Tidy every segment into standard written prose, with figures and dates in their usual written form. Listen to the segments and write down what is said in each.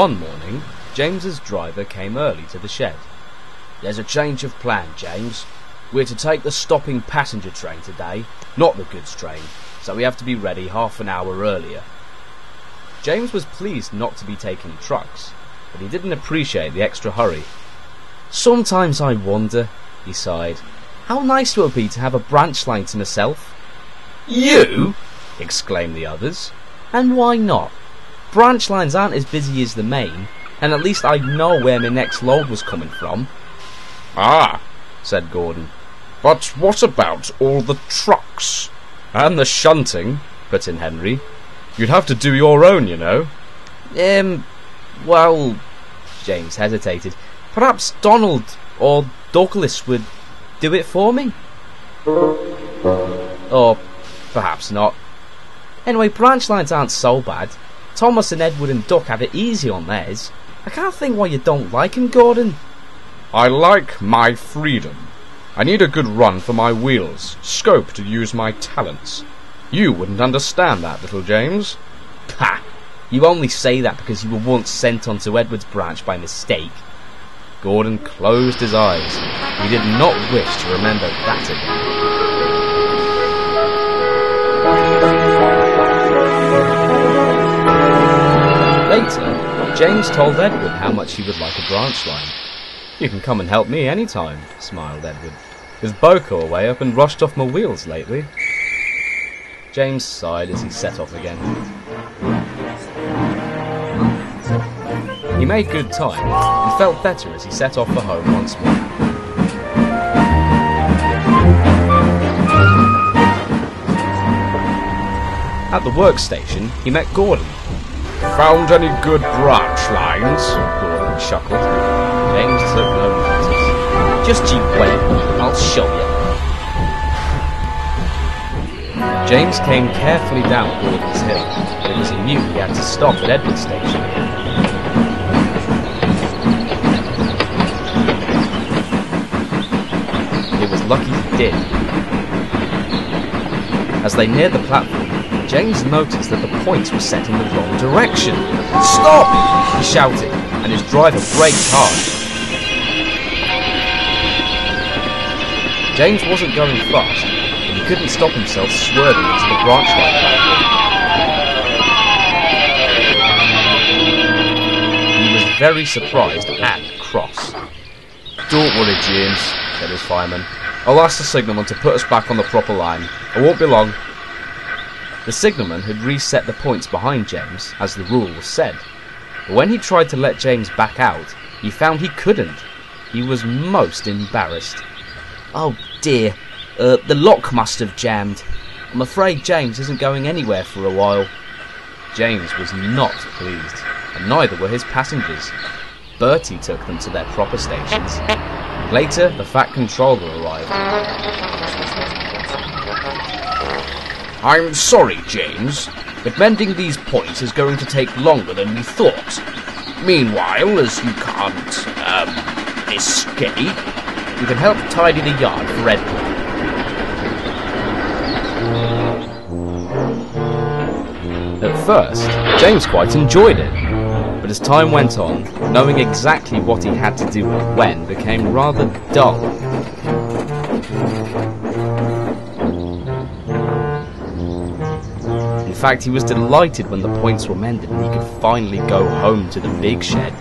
One morning, James's driver came early to the shed. "There's a change of plan, James. We're to take the stopping passenger train today, not the goods train, so we have to be ready half an hour earlier." James was pleased not to be taking trucks, but he didn't appreciate the extra hurry. "Sometimes I wonder," he sighed, "how nice it would be to have a branch line to myself." "You?" exclaimed the others. "And why not? Branch lines aren't as busy as the main, and at least I'd know where my next load was coming from." "Ah," said Gordon, "but what about all the trucks?" "And the shunting," put in Henry. "You'd have to do your own, you know." Well," James hesitated, "perhaps Donald or Douglas would do it for me?" Or perhaps not. Anyway, branch lines aren't so bad. Thomas and Edward and Duck have it easy on theirs. I can't think why you don't like 'em, Gordon. "I like my freedom. I need a good run for my wheels, scope to use my talents. You wouldn't understand that, little James." Pah! You only say that because you were once sent onto Edward's branch by mistake. Gordon closed his eyes. He did not wish to remember that again. Later, James told Edward how much he would like a branch line. "You can come and help me any time," smiled Edward. "With Boko away, I've been rushed off my wheels lately." James sighed as he set off again. He made good time and felt better as he set off for home once more. At the workstation, he met Gordon. "Found any good branch lines?" Gordon chuckled. James took no notice. "Just you wait, I'll show you." James came carefully down Gordon's hill because he knew he had to stop at Edward's station. It was lucky he did. As they neared the platform, James noticed that the points were set in the wrong direction. "Stop!" he shouted, and his driver braked hard. James wasn't going fast, but he couldn't stop himself swerving into the branch line platform. He was very surprised and cross. "Don't worry, James," said his fireman. "I'll ask the signalman to put us back on the proper line. I won't be long." The signalman had reset the points behind James, as the rule was said. But when he tried to let James back out, he found he couldn't. He was most embarrassed. "Oh dear, the lock must have jammed. I'm afraid James isn't going anywhere for a while." James was not pleased, and neither were his passengers. Bertie took them to their proper stations. Later, the Fat Controller arrived. "I'm sorry, James, but mending these points is going to take longer than we thought. Meanwhile, as you can't, escape, you can help tidy the yard for Edward." At first, James quite enjoyed it, but as time went on, knowing exactly what he had to do and when became rather dull. In fact, he was delighted when the points were mended and he could finally go home to the big shed.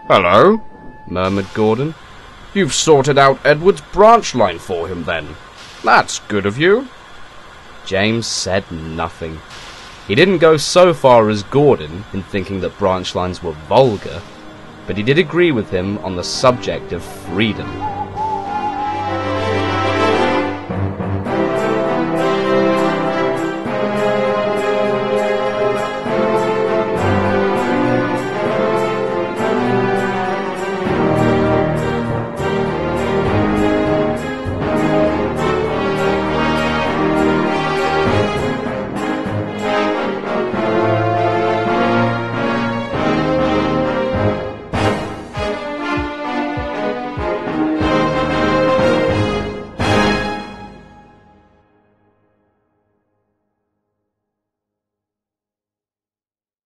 "Hello," murmured Gordon. "You've sorted out Edward's branch line for him, then. That's good of you." James said nothing. He didn't go so far as Gordon in thinking that branch lines were vulgar, but he did agree with him on the subject of freedom.